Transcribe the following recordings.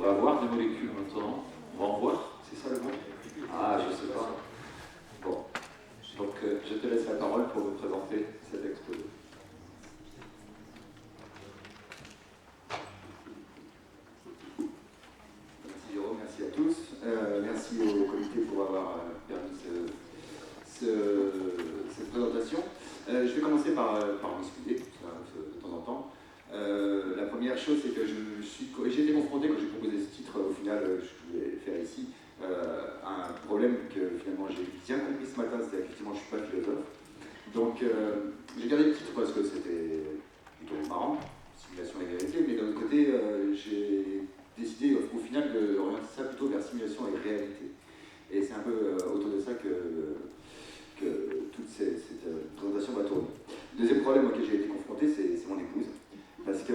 On va voir des molécules maintenant. On va en voir, c'est ça le mot? Ah, je sais pas. Bon, donc je te laisse la parole pour vous présenter cet exposé. Merci Jérôme, merci à tous. Merci au comité pour avoir permis cette présentation. Je vais commencer par m'excuser, ça arrive de temps en temps. La première chose, c'est que j'ai été confronté, quand j'ai proposé ce titre, au final, je voulais faire ici, à un problème que finalement j'ai bien compris ce matin, c'est qu'effectivement je ne suis pas philosophe. Donc j'ai gardé le titre parce que c'était plutôt marrant, simulation et vérité, mais d'un autre côté, j'ai décidé au final d'orienter ça plutôt vers simulation et réalité. Et c'est un peu autour de ça que toute cette présentation va tourner. Le deuxième problème auquel j'ai été confronté, c'est mon épouse. Parce que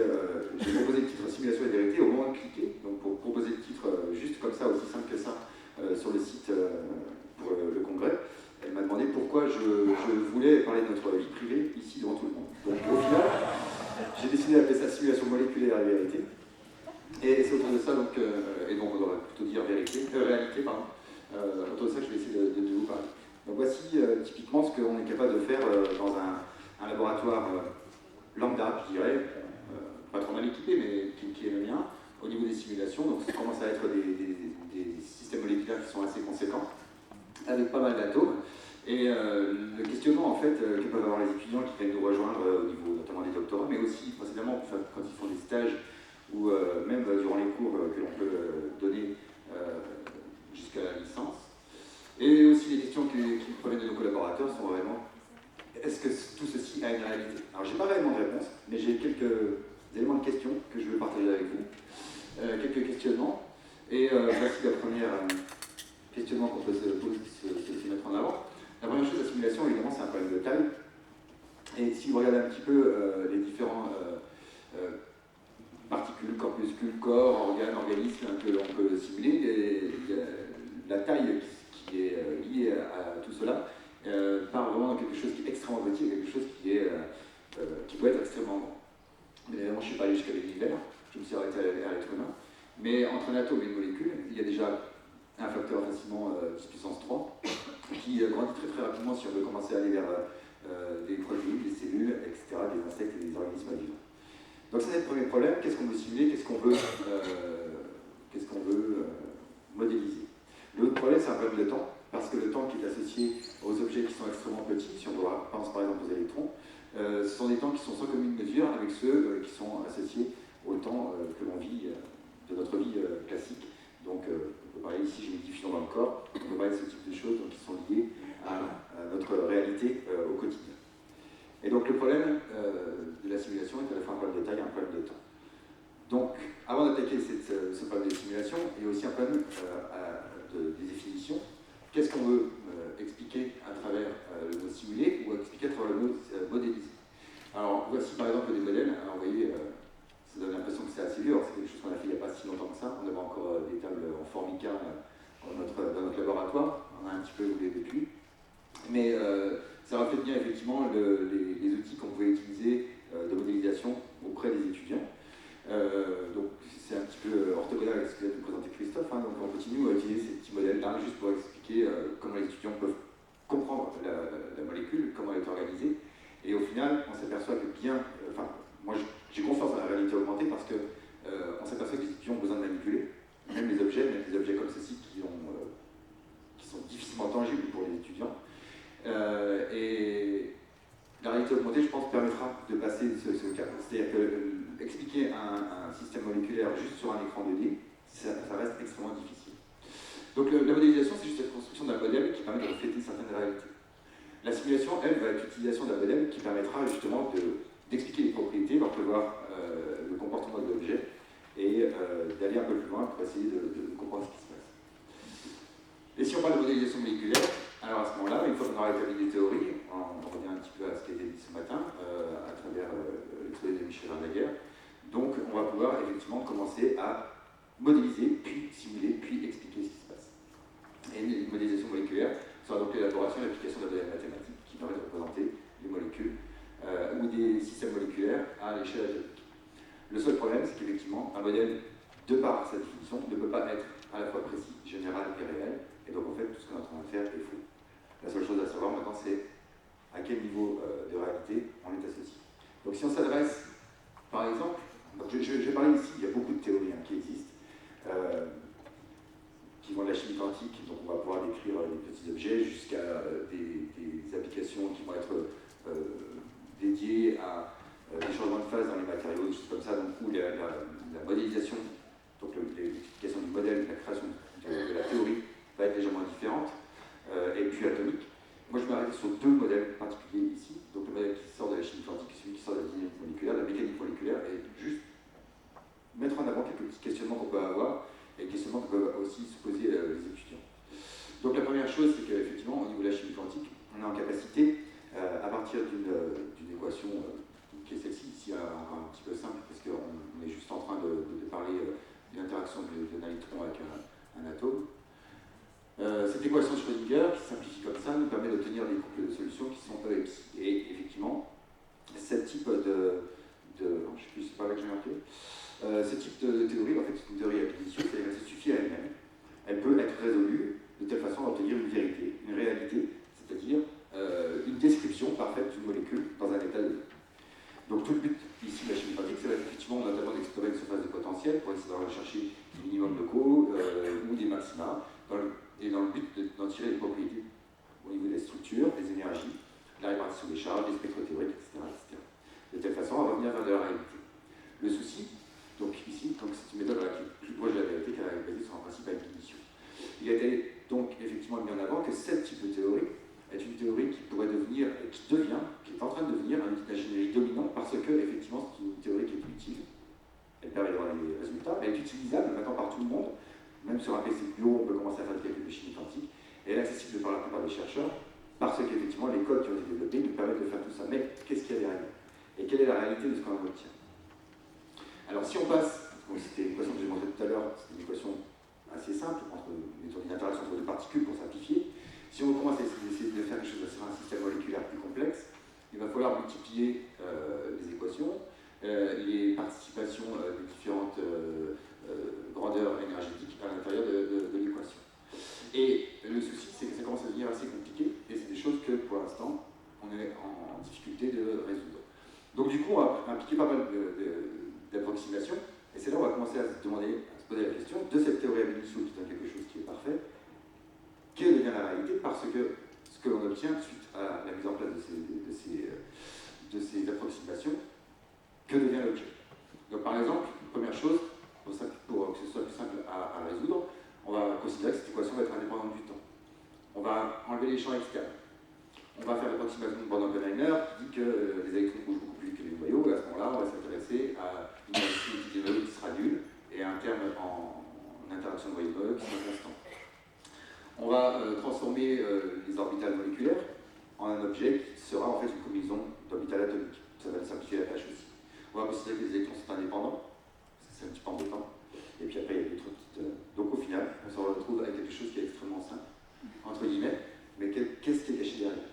j'ai proposé le titre Simulation et vérité au moment de cliquer, donc pour proposer le titre juste comme ça, aussi simple que ça, sur le site pour le congrès, elle m'a demandé pourquoi je voulais parler de notre vie privée ici devant tout le monde. Donc au final, j'ai décidé d'appeler ça Simulation moléculaire et vérité. Et c'est autour de ça, donc, et donc on devrait plutôt dire réalité, pardon. Autour de ça que je vais essayer de vous parler. Donc voici typiquement ce qu'on est capable de faire dans un laboratoire lambda, je dirais, pas trop mal équipé, mais qui est le mien, au niveau des simulations. Donc ça commence à être des systèmes moléculaires qui sont assez conséquents, avec pas mal d'atomes. Et le questionnement en fait que peuvent avoir les étudiants qui viennent nous rejoindre au niveau notamment des doctorats, mais aussi précédemment quand ils font des stages ou même durant les cours que l'on peut donner jusqu'à la licence. Et aussi les questions qui proviennent de nos collaborateurs sont vraiment: est-ce que tout ceci a une réalité? Alors j'ai pas réellement de réponse, mais j'ai quelques éléments de questions que je veux partager avec vous, quelques questionnements. Et voici la première questionnement qu'on peut se mettre en avant. La première chose, la simulation, évidemment, c'est un problème de taille. Et si vous regardez un petit peu les différents particules, corpuscules, corps, organes, organismes que l'on peut simuler, la taille qui est liée à tout cela part vraiment dans quelque chose qui est extrêmement petit, quelque chose qui peut être extrêmement grand. Mais évidemment, je ne suis pas allé jusqu'à l'univers, je me suis arrêté à l'être humain. Mais entre un atome et une molécule, il y a déjà un facteur facilement 10 puissance 3 qui grandit très très rapidement si on veut commencer à aller vers des protéines, des cellules, etc., des insectes et des organismes vivants. Donc ça, c'est le premier problème. Qu'est-ce qu'on veut simuler? Qu'est-ce qu'on veut modéliser? L'autre problème, c'est un problème de temps, parce que le temps qui est associé aux objets qui sont extrêmement petits, si on pense par exemple aux électrons, ce sont des temps qui sont sans commune mesure avec ceux qui sont associés au temps que l'on vit de notre vie classique. Donc on peut parler ici, j'ai une diffusion dans le corps, on peut parler de ce type de choses donc, qui sont liées à notre réalité au quotidien. Et donc le problème de la simulation est à la fois un problème de taille et un problème de temps. Donc avant d'attaquer ce problème de simulation, il y a aussi un problème des définitions. Qu'est-ce qu'on veut expliquer à travers le mot simulé ou expliquer à travers le mot modéliser? Alors voici par exemple des modèles. Alors vous voyez, ça donne l'impression que c'est assez vieux. C'est quelque chose qu'on a fait il n'y a pas si longtemps que ça. On avait encore des tables en formica dans notre laboratoire. On a un petit peu évolué depuis. Mais ça reflète bien effectivement les outils qu'on pouvait utiliser de modélisation auprès des étudiants. Donc c'est un petit peu orthogonal avec ce que vient de présenter Christophe. Hein, donc on continue à utiliser ces petits modèles-là juste pour expliquer comment les étudiants peuvent comprendre la molécule, comment elle est organisée. Et au final, on s'aperçoit que moi j'ai confiance dans la réalité augmentée parce que on s'aperçoit que les étudiants ont besoin de manipuler, même des objets comme ceci qui sont difficilement tangibles pour les étudiants. Et la réalité augmentée, je pense, permettra de passer ce cap. C'est-à-dire que expliquer un système moléculaire juste sur un écran 2D, ça reste extrêmement difficile. Donc la modélisation, c'est juste la construction d'un modèle qui permet de refléter certaines réalités. La simulation, elle, va être l'utilisation d'un modèle qui permettra justement d'expliquer les propriétés, d'en prévoir le comportement de l'objet et d'aller un peu plus loin pour essayer de comprendre ce qui se passe. Et si on parle de modélisation moléculaire, alors à ce moment-là, une fois qu'on aura établi des théories, on revient un petit peu à ce qui a été dit ce matin, à travers l'exposé de Michel Verdaguer, donc on va pouvoir effectivement commencer à modéliser, puis simuler, puis expliquer ce qui se passe. Et une modélisation moléculaire sera donc l'élaboration et l'application d'un modèle mathématique qui permet de représenter les molécules ou des systèmes moléculaires à l'échelle atomique. Le seul problème, c'est qu'effectivement, un modèle de par sa définition, ne peut pas être à la fois précis, général et réel, et donc en fait, tout ce qu'on est en train de faire est faux. La seule chose à savoir maintenant, c'est à quel niveau de réalité on est associé. Donc si on s'adresse, par exemple, je vais parler ici, il y a beaucoup de théories qui existent, qui vont de la chimie quantique, donc on va pouvoir décrire des petits objets, jusqu'à des applications qui vont être dédiées à des changements de phase dans les matériaux, des choses comme ça, donc où la modélisation, donc l'explication du modèle, la création de la théorie va être légèrement différente, et puis atomique. Moi je m'arrête sur deux modèles particuliers ici, donc le modèle qui sort de la chimie quantique et celui qui sort de la dynamique moléculaire, de la mécanique moléculaire, et juste mettre en avant quelques petits questionnements qu'on peut avoir, et questionnements que peuvent aussi se poser les étudiants. Donc la première chose, c'est qu'effectivement, au niveau de la chimie quantique, on est en capacité, à partir d'une équation qui est celle-ci, ici un petit peu simple, parce qu'on est juste en train de parler d'une interaction d'un électron avec un atome. Cette équation de Schrödinger, qui simplifie comme ça, nous permet d'obtenir des couples de solutions qui sont E et pi. Et effectivement, ce type de je ne sais plus, c'est pas là que j'ai marqué. Ce type de théorie, en fait, c'est une théorie à condition, c'est-à-dire qu'elle se suffit à elle-même. Elle peut être résolue de telle façon à obtenir une vérité, une réalité, c'est-à-dire une description parfaite d'une molécule dans un état donné. Donc tout le but ici de la chimie quantique, c'est effectivement notamment d'explorer une surface de potentiel pour essayer de rechercher des minimums locaux ou des maxima, et dans le but d'en tirer des propriétés au niveau des structures, des énergies, la répartition des charges, des spectres théoriques, etc. De telle façon à revenir vers de la réalité. Le souci, donc ici, c'est une méthode qui est plus proche de la vérité car elle est basée sur un principe à intuition. Il a été donc effectivement mis en avant que ce type de théorie est une théorie qui pourrait devenir, et qui est en train de devenir un outil d'ingénierie dominant parce que effectivement c'est une théorie qui est utile, elle permet d'avoir des résultats, elle est utilisable maintenant par tout le monde, même sur un PC de bureau on peut commencer à faire des calculs de chimie quantique, et elle est accessible par la plupart des chercheurs parce qu'effectivement les codes qui ont été développés nous permettent de faire tout ça. Mais qu'est-ce qu'il y a derrière? Et quelle est la réalité de ce qu'on en obtient? Alors si on passe, c'était l'équation que j'ai montrée tout à l'heure, c'était une équation assez simple, une interaction entre deux particules pour simplifier. Si on commence à essayer de faire quelque chose sur un système moléculaire plus complexe, il va falloir multiplier les équations, les participations de différentes grandeurs énergétiques à l'intérieur de l'équation. Et le souci, c'est que ça commence à devenir assez compliqué, et c'est des choses que pour l'instant, on est en difficulté de résoudre. Donc du coup, on va impliquer pas mal d'approximations, et c'est là où on va commencer à se poser la question de cette théorie ab initio qui donne quelque chose qui est parfait, quelle devient la réalité, parce que ce que l'on obtient suite à la mise en place de ces approximations, que devient l'objet. Donc par exemple, première chose, pour que ce soit plus simple à résoudre, on va considérer que cette équation va être indépendante du temps. On va enlever les champs externes. On va faire l'approximation de Born-Oppenheimer qui dit que les électrons bougent beaucoup plus vite que les noyaux, et à ce moment-là, on va s'intéresser à une énergie des noyaux qui sera nulle, et à un terme en interaction de noyaux qui sera constant. On va transformer les orbitales moléculaires en un objet qui sera en fait une combinaison d'orbitales atomiques. Ça va simplifier la tâche aussi. On va considérer que les électrons sont indépendants, c'est un petit peu embêtant, et puis après il y a d'autres petites... Donc au final, on se retrouve avec quelque chose qui est extrêmement simple, entre guillemets, mais qu'est-ce qui est caché derrière?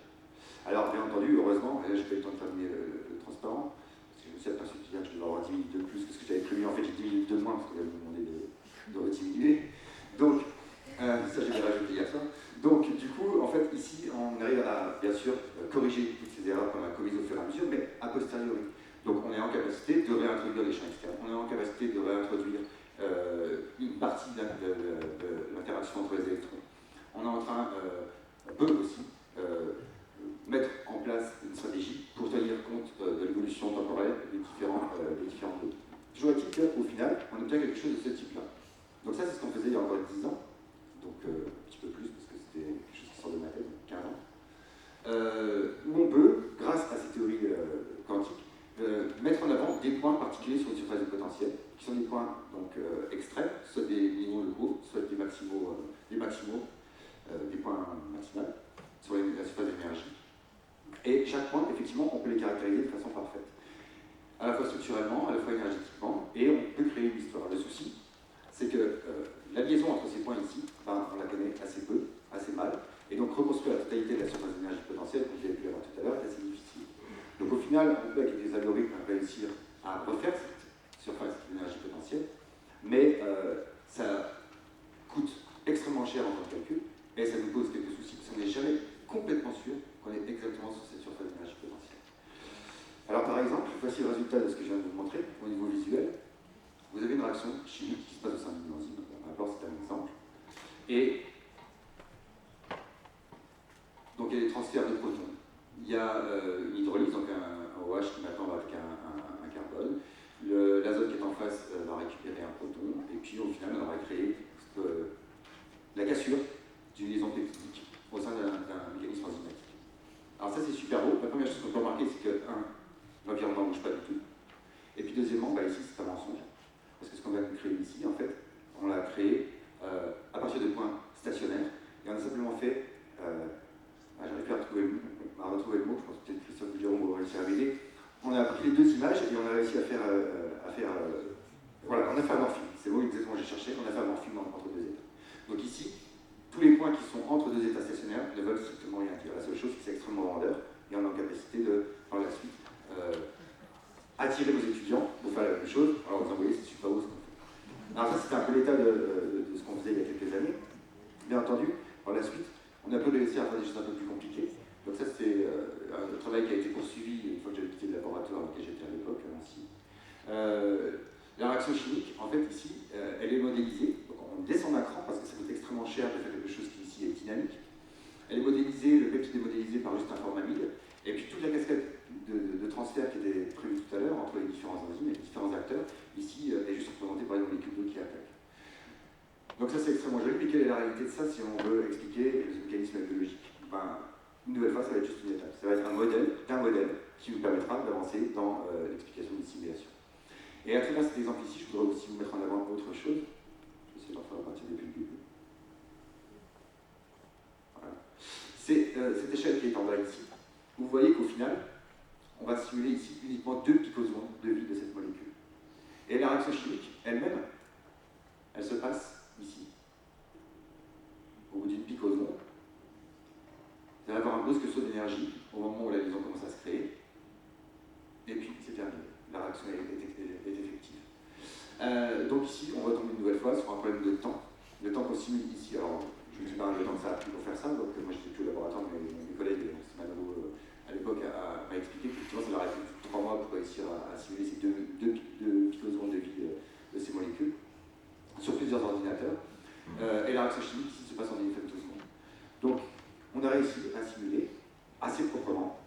Alors bien entendu, heureusement, et là j'ai pas eu le temps de terminer le transparent, parce que je me suis aperçu que je devais avoir 10 minutes de plus que ce que j'avais prévu, en fait j'ai 10 minutes de moins parce qu'on avait demandé de rediminuer. Donc, ça j'ai rajouté hier soir. Donc du coup, en fait, ici, on arrive à, bien sûr, corriger toutes ces erreurs qu'on a commises au fur et à mesure, mais a posteriori. Donc on est en capacité de réintroduire les champs externes, on est en capacité de réintroduire une partie de l'interaction entre les électrons. On est en train, on peut aussi mettre en place une stratégie pour tenir compte de l'évolution temporelle des différents modes. Toujours est-il qu'au final, on obtient quelque chose de ce type-là. Donc ça, c'est ce qu'on faisait il y a encore 10 ans, donc un petit peu plus, parce que c'était quelque chose qui sort de ma tête, 15 ans, où on peut, grâce à ces théories quantiques, mettre en avant des points particuliers sur une surface de potentiel, qui sont des points donc, extrêmes, soit des minimaux locaux, soit des maximaux, des points maximaux sur la surface d'énergie. Et chaque point, effectivement, on peut les caractériser de façon parfaite, à la fois structurellement, à la fois énergétiquement, et on peut créer une histoire. Le souci, c'est que la liaison entre ces points ici, ben, on la connaît assez peu, assez mal, et donc reconstruire la totalité de la surface d'énergie potentielle, comme j'ai pu l'avoir tout à l'heure, est assez difficile. Donc au final, on peut avec des algorithmes réussir à refaire cette surface d'énergie potentielle, mais ça coûte extrêmement cher en temps de calcul, et ça nous pose quelques soucis, parce qu'on n'est jamais complètement sûr qu'on est exactement sur cette surface d'énergie potentielle. Alors par exemple, voici le résultat de ce que je viens de vous montrer au niveau visuel. Vous avez une réaction chimique qui se passe au sein d'une enzyme, d'abord c'est un exemple, et donc il y a des transferts de protons. Il y a une hydrolyse, donc un OH qui maintenant va avec un carbone. L'azote qui est en face va récupérer un proton, et puis au final on va créer la cassure d'une liaison peptidique au sein d'un mécanisme enzymatique. Alors ça c'est super beau. La première chose qu'on peut remarquer, c'est que, l'environnement ne bouge pas du tout. Et puis deuxièmement, ici c'est un mensonge. Parce que ce qu'on a créé ici, en fait, on l'a créé à partir de points stationnaires. Et on a simplement fait, j'arrive plus à retrouver le mot, je pense que peut-être Christophe Guillaume va réussir à m'aider. On a pris les deux images et on a réussi à faire, voilà, on a fait un morphine. C'est le mot exactement que j'ai cherché, on a fait un morphine entre deux états. Donc ici, tous les points qui sont entre deux états stationnaires ne veulent strictement rien dire. La seule chose, c'est extrêmement vendeur et on est en capacité de, par la suite, attirer vos étudiants pour faire la même chose. Alors vous voyez, c'est super beau ce qu'on fait. Alors ça, c'était un peu l'état de ce qu'on faisait il y a quelques années. Bien entendu, par la suite, on a pu réussir à faire des choses un peu plus compliquées. Donc ça, c'est un travail qui a été poursuivi une fois que j'avais quitté le laboratoire dans lequel j'étais à l'époque, à Nancy. La réaction chimique, en fait, ici, elle est modélisée. Donc on descend d'un cran parce que ça coûte extrêmement cher de faire quelque chose qui ici est dynamique. Elle est modélisée, le peptide est modélisé par juste un formamide. Et puis toute la cascade de transfert qui était prévue tout à l'heure entre les différents enzymes et les différents acteurs, ici, est juste représentée par les molécules d'eau qui attaquent. Donc ça, c'est extrêmement joli, mais quelle est la réalité de ça si on veut expliquer le mécanisme biologique? Une nouvelle fois, ça va être juste une étape. Ça va être un modèle d'un modèle qui nous permettra d'avancer dans l'explication des simulations. Et à travers cet exemple ici, je voudrais aussi vous mettre en avant autre chose. Je vais essayer d'en faire partie depuis le début. Voilà. C'est cette échelle qui est en bas ici. Vous voyez qu'au final, on va simuler ici uniquement 2 picosecondes de vie de cette molécule. Et la réaction chimique, elle-même, elle se passe ici. Au bout d'une picoseconde, vous allez avoir un brusque saut d'énergie au moment où la liaison commence à se créer. Et puis, c'est terminé. La réaction est effective. Donc ici, on retombe une nouvelle fois sur un problème de temps. Le temps qu'on simule ici, alors je ne dis pas le temps que ça a pris pour faire ça, donc moi j'étais plus au laboratoire, mais mes collègues, Simano, à l'époque, m'a expliqué qu'effectivement ça leur a pris 3 mois pour réussir à simuler ces 2 picosecondes de vie de ces molécules sur plusieurs ordinateurs. Et la réaction chimique ici se passe en une femtoseconde. Donc, on a réussi à simuler assez proprement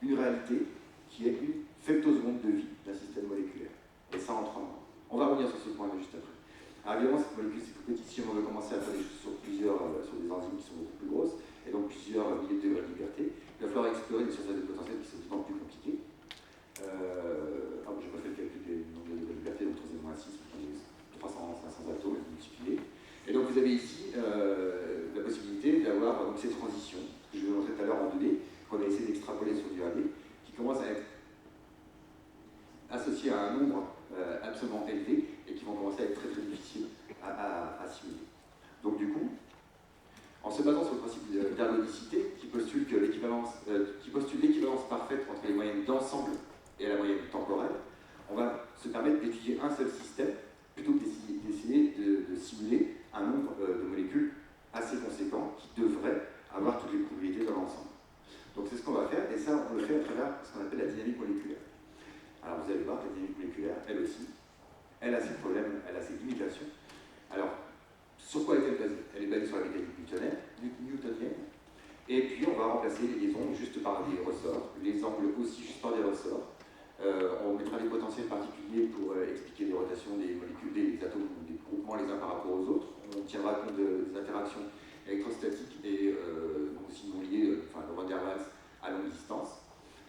une réalité qui est une femtoseconde de vie d'un système moléculaire. Et ça en 3 mois. On va revenir sur ce point-là juste après. Alors évidemment, cette molécule, c'est tout petit. Si on veut commencer à faire des choses sur des enzymes qui sont beaucoup plus grosses, et donc plusieurs milliers de degrés de liberté, il va falloir explorer des surfaces de potentiel qui sont d'autant plus compliquées. Je refais le calcul du nombre de degrés de liberté, donc 3,6, 300, 500 atomes, multipliés. Et donc vous avez ici la possibilité d'avoir ces transitions, que je vous ai montré tout à l'heure en 2D, qu'on a essayé d'extrapoler sur du 1D, qui commencent à être associés à un nombre absolument élevé et qui vont commencer à être très très difficiles à simuler. Donc du coup, en se basant sur le principe d'ergodicité, qui postule l'équivalence parfaite entre les moyennes d'ensemble et la moyenne temporelle, on va se permettre d'étudier un seul système plutôt que d'essayer de simuler un nombre de molécules assez conséquent qui devrait avoir toutes les propriétés dans l'ensemble. Donc c'est ce qu'on va faire, et ça on le fait à travers ce qu'on appelle la dynamique moléculaire. Alors vous allez voir que la dynamique moléculaire, elle aussi, elle a ses problèmes, elle a ses limitations. Alors, sur quoi est-elle basée? Elle est basée sur la mécanique newtonienne, et puis on va remplacer les liaisons juste par des ressorts, les angles aussi juste par des ressorts. On mettra des potentiels particuliers pour expliquer les rotations des molécules, des atomes ou des groupements les uns par rapport aux autres. On tiendra compte des interactions électrostatiques et aussi non liées, le Van der Waals à longue distance.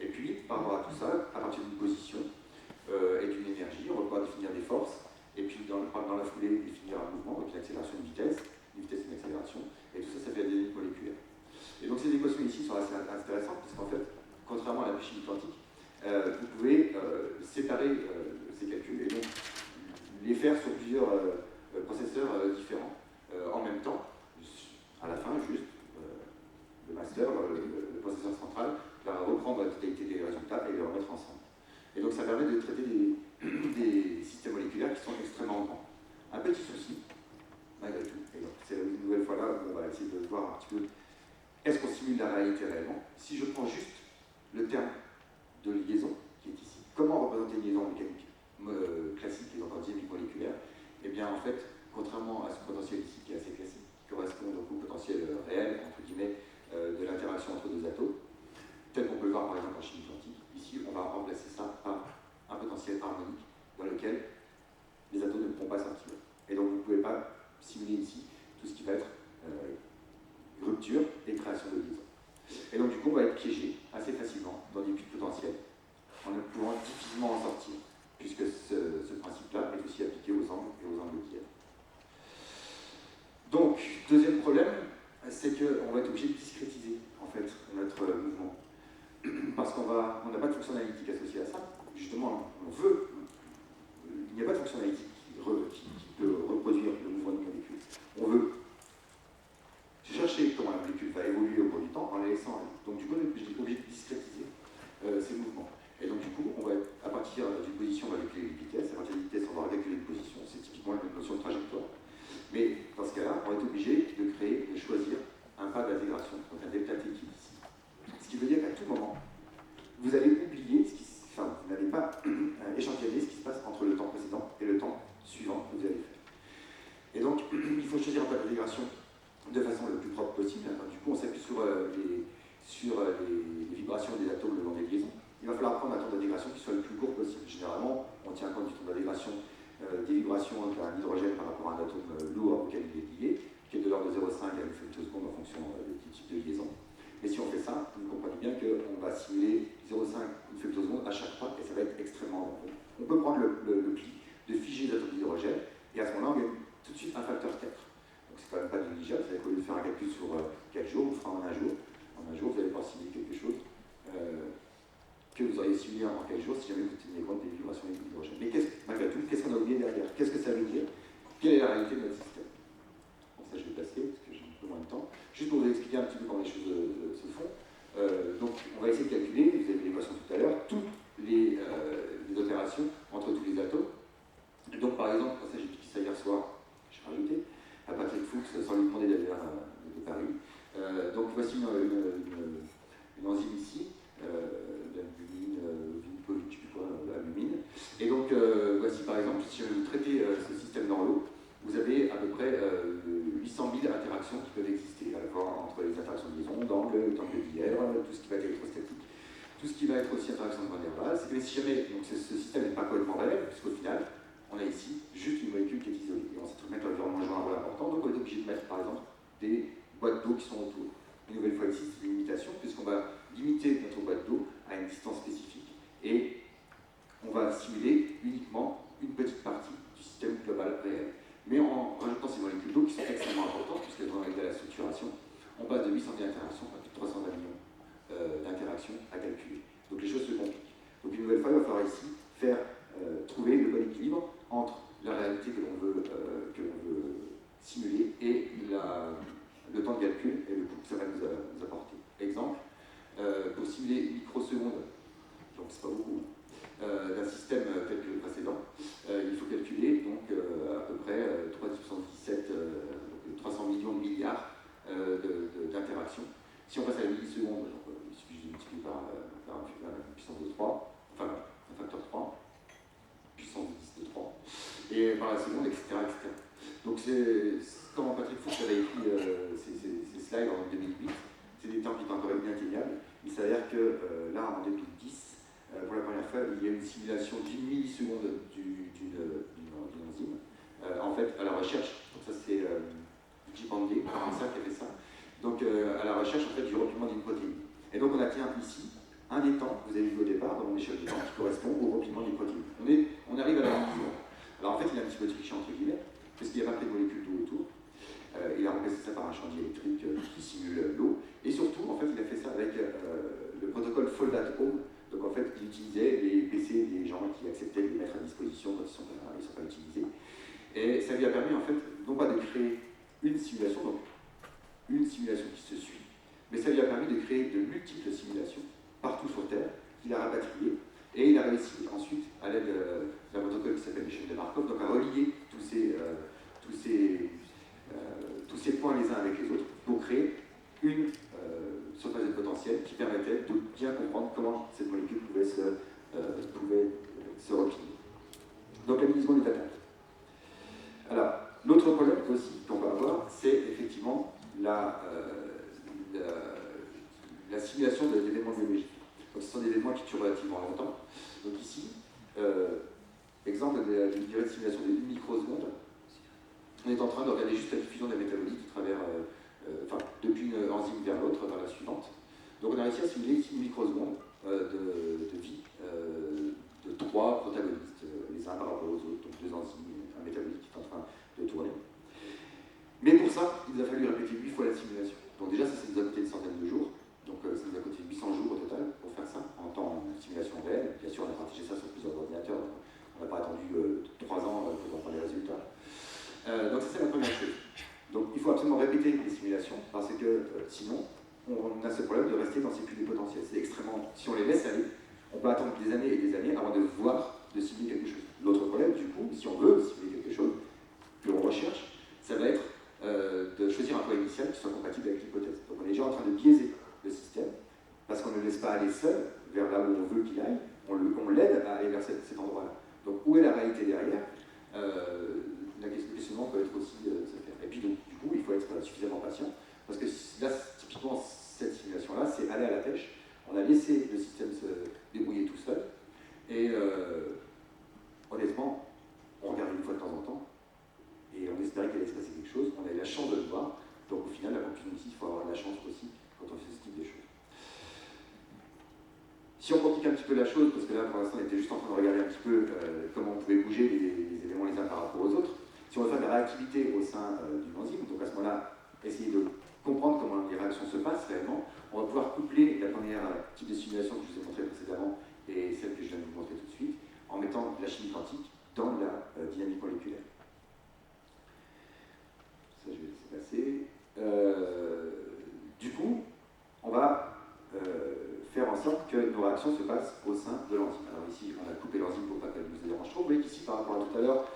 Et puis, par rapport à tout ça, à partir d'une position et d'une énergie, on va pouvoir définir des forces, et puis dans la foulée, définir un mouvement, donc une accélération, une vitesse et une accélération, et tout ça, ça fait la dynamique moléculaire. Et donc ces équations ici sont assez intéressantes, parce qu'en fait, contrairement à la chimie quantique, vous pouvez séparer ces calculs, et donc les faire sur plusieurs un petit peu, est-ce qu'on simule la réalité réellement? Si je prends juste le terme de liaison, qui est ici, comment représenter une liaison mécanique classique, les entendiers bimoléculaires? Eh bien, en fait, contrairement à ce potentiel ici, qui est assez classique, qui correspond donc au potentiel réel, entre guillemets, de l'interaction entre deux atomes, tel qu'on peut le voir par exemple en chimie quantique, ici, on va remplacer ça par un potentiel harmonique dans lequel les atomes ne pourront pas sortir. Et donc, vous ne pouvez pas simuler ici tout ce qui va être rupture et création de liaison. Et donc, du coup, on va être piégé assez facilement dans des puits potentiels, en ne pouvant difficilement en sortir, puisque ce principe-là est aussi appliqué aux angles et aux angles d'hier. Donc, deuxième problème, c'est qu'on va être obligé de discrétiser, en fait, notre mouvement. Parce qu'on n'a pas de fonction analytique associée à ça. Justement, il n'y a pas de fonction analytique qui peut reproduire le mouvement d'une molécule. On veut chercher comment la molécule va évoluer au cours du temps en la laissant aller. Donc du coup, on est obligé de discrétiser ces mouvements. Et donc du coup, on va, à partir d'une position, on va calculer une vitesse. À partir d'une vitesse, on va calculer une position. C'est typiquement une notion de trajectoire. Mais dans ce cas-là, on est obligé de choisir un pas d'intégration, donc un delta t qui est ici. Ce qui veut dire qu'à tout moment, vous allez oublier vous n'allez pas échantillonner ce qui se passe entre le temps précédent et le temps suivant que vous allez faire. Et donc, il faut choisir un pas d'intégration de façon le plus propre possible. Alors, du coup, on s'appuie sur les vibrations des atomes le long des liaisons. Il va falloir prendre un temps d'intégration qui soit le plus court possible. Généralement, on tient compte du temps d'intégration des vibrations d'un hydrogène par rapport à un atome lourd auquel il est lié, qui est de l'ordre de 0,5 à 1 femtoseconde en fonction du type de liaison. Et si on fait ça, vous comprenez bien qu'on va simuler 0,5 une femtoseconde à chaque pas, et ça va être extrêmement long. On peut prendre le pli de figer les atomes d'hydrogène, et à ce moment-là, on gagne tout de suite un facteur 4. Donc c'est quand même pas négligeable, c'est-à-dire qu'au lieu de faire un calcul sur 4 jours, vous le ferez en un jour. En un jour, vous allez pouvoir simuler quelque chose que vous auriez simulé en 4 jours si jamais vous teniez compte des vibrations d'hydrogène. Mais malgré tout, qu'est-ce qu'on a oublié derrière? Qu'est-ce que ça veut dire? Quelle est la réalité de notre système? Bon, ça je vais passer, parce que j'ai un peu moins de temps. Juste pour vous expliquer un petit peu comment les choses se font. Donc, on va essayer de calculer, vous avez vu l'équation tout à l'heure, toutes les opérations entre tous les atomes. Donc, par exemple, ça j'ai piqué ça hier soir, j'ai rajouté, à Patrick Fuchs, sans lui demander d'ailleurs de Paris. Donc, voici une enzyme ici, l'albumine, vinpoline, je ne sais plus quoi, albumine. Et donc, voici par exemple, si vous traitez ce système dans l'eau, vous avez à peu près 800 000 interactions qui peuvent exister, à la fois entre les interactions de liaison, d'angle, d'hier, tout ce qui va être électrostatique, tout ce qui va être aussi interaction de Van der Waals. C'est que si jamais donc ce système n'est pas complètement réel, puisqu'au final, on a ici juste une molécule qui est isolée. Et on sait très bien que l'environnement joue un rôle important, donc on est obligé de mettre par exemple des boîtes d'eau qui sont autour. Une nouvelle fois ici, c'est une limitation, puisqu'on va limiter notre boîte d'eau à une distance spécifique. Et on va simuler uniquement une petite partie du système global réel. Mais en rajoutant ces molécules d'eau qui sont extrêmement importantes, puisqu'elles vont aider à la structuration, on passe de 800 interactions à plus de 320 millions d'interactions à calculer. Donc les choses se compliquent. Donc une nouvelle fois, il va falloir ici trouver le bon équilibre entre la réalité que l'on veut simuler et le temps de calcul et le coût que ça va nous apporter. Exemple, pour simuler une microseconde, donc c'est pas beaucoup, d'un système tel que le précédent, il faut calculer donc à peu près 300 millions de milliards d'interactions. Si on passe à la milliseconde, il suffit de multiplier par une puissance de 3, enfin un facteur 3, puissance de 10 de 3, et par la seconde, etc. etc. Donc quand Patrick Fuchs avait écrit ces slides en 2008, c'est des temps qui étaient encore inatteignables. Il s'avère que là, en 2010, pour la première fois, il y a une simulation d'une milliseconde d'une enzyme. En fait, à la recherche, donc ça c'est J-Pandey, ça qui a fait ça. Donc à la recherche en fait, du repliement d'une protéine. Et donc on a atteint ici un des temps que vous avez vu au départ dans mon échelle de temps qui correspond au repliement d'une protéine. On arrive à la milliseconde. Alors en fait, il a un petit peu triché entre guillemets, parce qu'il n'y a pas de molécules d'eau autour. Il a remplacé ça par un chantier électrique qui simule l'eau. Et surtout, en fait, il a fait ça avec le protocole Fold at Home. Donc en fait, il utilisait les PC des gens qui acceptaient de les mettre à disposition quand ils ne sont pas utilisés. Et ça lui a permis, en fait, non pas de créer une simulation, donc une simulation qui se suit, mais ça lui a permis de créer de multiples simulations partout sur Terre, qu'il a rapatriées, et il a réussi ensuite, à l'aide d'un protocole qui s'appelle les chaînes de Markov, donc à relier tous ces points les uns avec les autres pour créer une surface de potentiel qui permettait de bien comprendre comment cette molécule pouvait se replier. Donc l'alignement des attaques. Alors, l'autre problème aussi qu'on va avoir, c'est effectivement la simulation d'événements biologiques. Donc ce sont des événements qui durent relativement longtemps. Donc ici, exemple d'une durée de simulation de 1 microseconde. On est en train de regarder juste la diffusion d'un métabolite qui travers, depuis une enzyme vers l'autre, dans la suivante. Donc on a réussi à simuler 1 microseconde de vie de 3 protagonistes, les uns par rapport aux autres, donc 2 enzymes, un métabolite qui est en train de tourner. Mais pour ça, il nous a fallu répéter 8 fois la simulation. Donc déjà, ça nous a coûté une centaine de jours. Donc ça nous a coûté 800 jours au total pour faire ça, en temps de simulation réelle. Bien sûr, on a partagé ça sur plusieurs ordinateurs. On n'a pas attendu 3 ans pour voir les résultats. Donc ça, c'est la première chose. Donc il faut absolument répéter les simulations, parce que sinon, on a ce problème de rester dans ces puits potentiels. C'est extrêmement... Si on les laisse aller, on peut attendre des années et des années avant de voir, de simuler quelque chose. L'autre problème, du coup, si on veut simuler quelque chose, que l'on recherche, ça va être de choisir un point initial qui soit compatible avec l'hypothèse. Donc on est déjà en train de biaiser le système, parce qu'on ne le laisse pas aller seul vers là où on veut qu'il aille, on l'aide à aller vers cet endroit-là. Donc où est la réalité derrière? Le questionnement peut être aussi se faire. Et puis donc, du coup, il faut être suffisamment patient, parce que là, typiquement, cette simulation-là, c'est aller à la pêche. On a laissé le système se débrouiller tout seul, et honnêtement, on regarde une fois de temps en temps, et on espérait qu'il allait se passer quelque chose. On a eu la chance de le voir, donc au final, la conclusion ici, il faut avoir de la chance aussi quand on fait ce type de choses. Si on complique un petit peu la chose, parce que là, pour l'instant, on était juste en train de regarder un petit peu comment on pouvait bouger les éléments les uns par rapport aux autres. Si on veut faire de la réactivité au sein d'une enzyme, donc à ce moment-là, essayer de comprendre comment les réactions se passent réellement, on va pouvoir coupler la première type de simulation que je vous ai montré précédemment et celle que je viens de vous montrer tout de suite, en mettant de la chimie quantique dans la dynamique moléculaire. Ça, je vais laisser passer. Du coup, on va faire en sorte que nos réactions se passent au sein de l'enzyme. Alors ici, on a coupé l'enzyme pour pas qu'elle nous dérange trop. Vous voyez qu'ici, par rapport à tout à l'heure,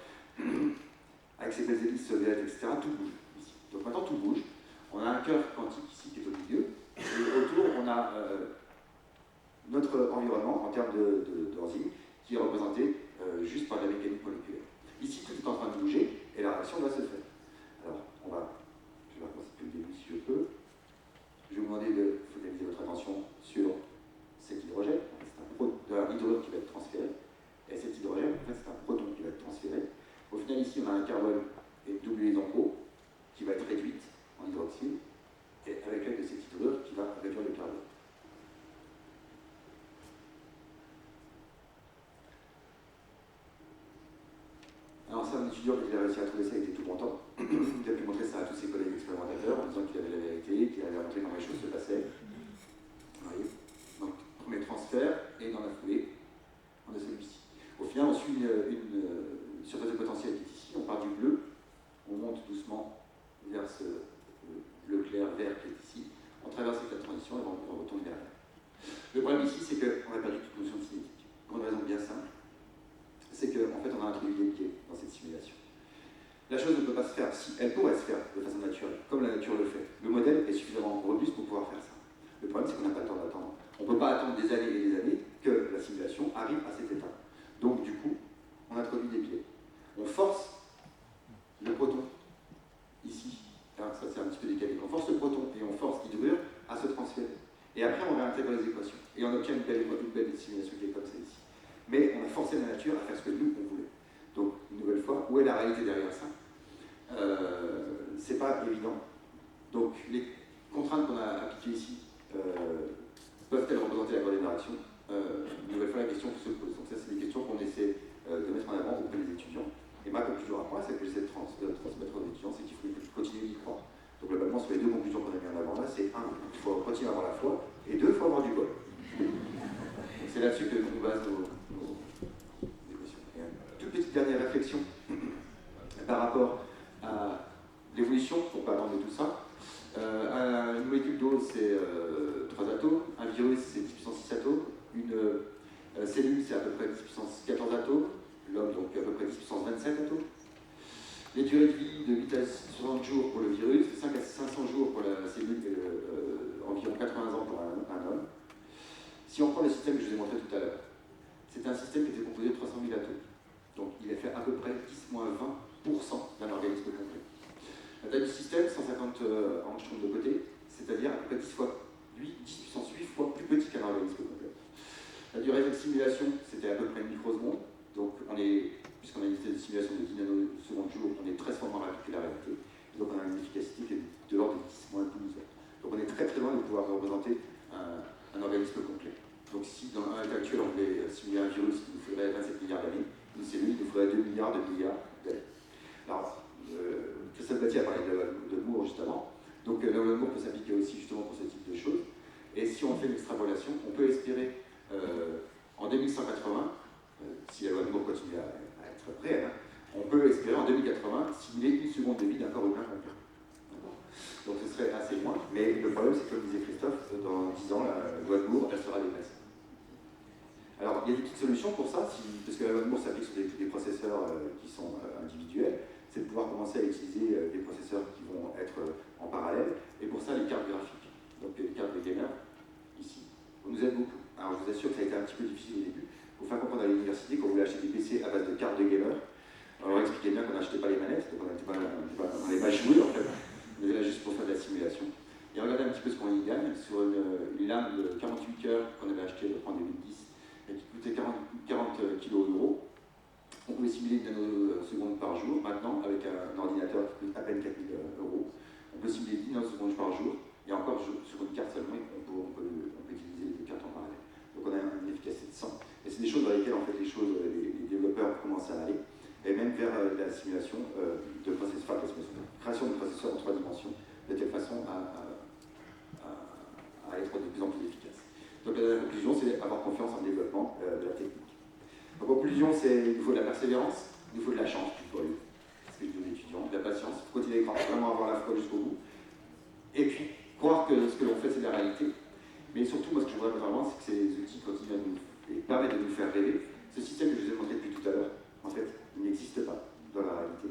avec ces belles hélices violettes, etc., tout bouge ici. Donc maintenant, tout bouge. On a un cœur quantique ici qui est au milieu, et autour, on a notre environnement en termes d'enzymes qui est représenté juste par la mécanique moléculaire. Ici, tout est en train de bouger, et la réaction va se faire. Alors, je vais recommencer depuis le début si je peux. Je vais vous demander de focaliser votre attention sur cet hydrogène. C'est un hydrogène qui va être transféré. Et cet hydrogène, en fait, c'est un proton qui va être transféré. Au final, ici, on a un carbone et une double liaison O qui va être réduite en hydroxyle, et avec l'aide de cet hydrogène qui va réduire le carbone. Alors ça, un étudiant qui a réussi à trouver ça, il était tout content. Il a pu montrer ça à tous ses collègues expérimentateurs en disant qu'il avait la vérité, qu'il avait montré comment les choses se passaient. Vous voyez. Donc, premier transfert, et dans la foulée, on a celui-ci. Au final, on suit une surface de potentiel qui est ici, on part du bleu, on monte doucement vers ce bleu clair vert qui est ici, on traverse cette transition et on retourne derrière. Le problème ici, c'est qu'on a perdu toute notion de cinétique. Pour une raison bien simple, c'est qu'en fait, on a introduit des biais dans cette simulation. La chose ne peut pas se faire, si elle pourrait se faire de façon naturelle, comme la nature le fait. Le modèle est suffisamment robuste pour pouvoir faire ça. Le problème, c'est qu'on n'a pas le temps d'attendre. On ne peut pas attendre des années et des années que la simulation arrive à cet état. Donc, du coup, on introduit des biais. On force le proton, ici, hein, ça c'est un petit peu décalé, on force le proton et on force l'hydrure à se transférer. Et après, on réintègre les équations. Et on obtient une belle simulation qui est comme ça ici. Mais on a forcé la nature à faire ce que nous, on voulait. Donc, une nouvelle fois, où est la réalité derrière ça? C'est pas évident. Donc, les contraintes qu'on a appliquées ici peuvent-elles représenter la coordonnée d'interaction? Une nouvelle fois, la question qui se pose. Donc, ça, c'est des questions qu'on essaie de mettre en avant auprès des étudiants. Et ma conclusion à moi, c'est que j'essaie de transmettre aux étudiants, c'est qu'il faut continuer d'y croire. Donc, globalement, sur les deux conclusions qu'on a mis en avant là, c'est un, il faut continuer à avoir la foi, et deux, il faut avoir du bol. C'est là-dessus que nous base nos équations. Et une toute petite dernière réflexion par rapport à l'évolution, pour ne pas attendre tout ça. Une molécule d'eau, c'est 3 atomes. Un virus, c'est 10 puissance 6 atomes. Une cellule, c'est à peu près 10 puissance 14 atomes. L'homme, donc à peu près 10 puissance 27 atomes. Les durées de vie de 8 à 60 jours pour le virus, de 5 à 500 jours pour la cellule et environ 80 ans pour un homme. Si on prend le système que je vous ai montré tout à l'heure, c'est un système qui était composé de 300 000 atomes. Donc il a fait à peu près 10-20% d'un organisme complet. La taille du système, 150 angstroms de côté, c'est-à-dire à peu près 10 puissance 8 fois plus petit qu'un organisme complet. La durée de simulation, c'était à peu près 1 microseconde. Donc puisqu'on a une vitesse de simulation de 10 nanosecondes jour, on est 13 fois moins rapide que la réalité. Et donc on a une efficacité qui est de l'ordre de 10-12. Donc on est très très loin de pouvoir représenter un organisme complet. Donc si dans l'état actuel on voulait simuler un virus, il nous faudrait 27 milliards d'années, une cellule, il nous faudrait 2 milliards d'années. Alors, Christophe Battier a parlé de Moore juste avant. Donc la loi de Moore peut s'appliquer aussi justement pour ce type de choses. Et si on fait une extrapolation, on peut espérer en 2180, si la loi de Moore continue à être réelle, on peut espérer en 2080 simuler une seconde de vie d'un corps humain complet. Donc ce serait assez loin, mais le problème c'est que, comme disait Christophe, dans 10 ans, la loi de Moore, elle sera dépassée. Alors il y a des petites solutions pour ça, parce que la loi de Moore s'applique sur des processeurs qui sont individuels, c'est de pouvoir commencer à utiliser des processeurs qui vont être en parallèle, et pour ça les cartes graphiques, donc les cartes de gamer, ici, on nous aide beaucoup. Alors je vous assure que ça a été un petit peu difficile au début. Pour faire comprendre à l'université qu'on voulait acheter des PC à base de cartes de gamer, on leur expliquait bien qu'on n'achetait pas les manettes, donc on n'allait pas jouer en fait, on était là juste pour faire de la simulation. Et regardez un petit peu ce qu'on y gagne sur une lame de 48 cœurs qu'on avait acheté en 2010 et qui coûtait 40 kg euros. On pouvait simuler une nanoseconde par jour. Maintenant, avec un ordinateur qui coûte à peine 4 000 euros, on peut simuler 10 nanosecondes par jour, et encore sur une carte seulement, on peut utiliser les cartes en parallèle. Donc on a une efficacité de 100. Et c'est des choses dans lesquelles en fait, les développeurs commencent à aller, et même vers la simulation de processeurs, création de processeurs en 3 dimensions, de telle façon à être de plus en plus efficace. Donc la conclusion, c'est avoir confiance en le développement de la technique. En conclusion, il nous faut de la persévérance, il nous faut de la chance, du bol, ce que je dis aux étudiants, de la patience, il faut continuer à vraiment avoir la foi jusqu'au bout, et puis croire que ce que l'on fait, c'est de la réalité. Mais surtout, moi, ce que je voudrais vraiment, c'est que ces outils continuent à nous permettre de nous faire rêver. Ce système que je vous ai montré depuis tout à l'heure, en fait, il n'existe pas dans la réalité.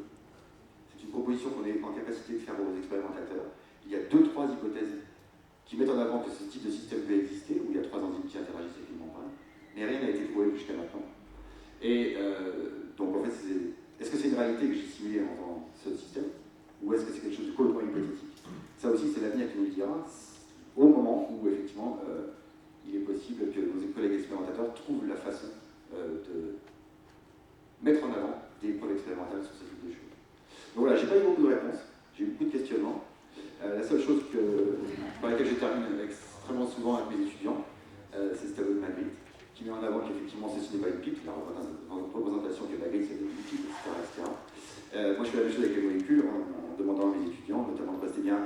C'est une proposition qu'on est en capacité de faire aux expérimentateurs. Il y a 2-3 hypothèses qui mettent en avant que ce type de système peut exister, où il y a 3 enzymes qui interagissent avec une membrane, mais rien n'a été prouvé jusqu'à maintenant. Et donc en fait, est-ce que c'est une réalité que j'ai simulée en faisant ce système, ou est-ce que c'est quelque chose de complètement hypothétique? Ça aussi, c'est l'avenir qui nous le dira, au moment où effectivement il est possible que nos collègues expérimentateurs trouvent la façon de mettre en avant des preuves expérimentales sur ce type de choses. Donc voilà, j'ai pas eu beaucoup de réponses, j'ai eu beaucoup de questionnements. La seule chose par laquelle je termine extrêmement souvent avec mes étudiants, c'est ce tableau de Magritte, qui met en avant qu'effectivement ceci n'est pas une pipe, la représentation que Magritte c'est une pipe, etc. Moi je fais la même chose avec les molécules en demandant à mes étudiants, notamment de rester bien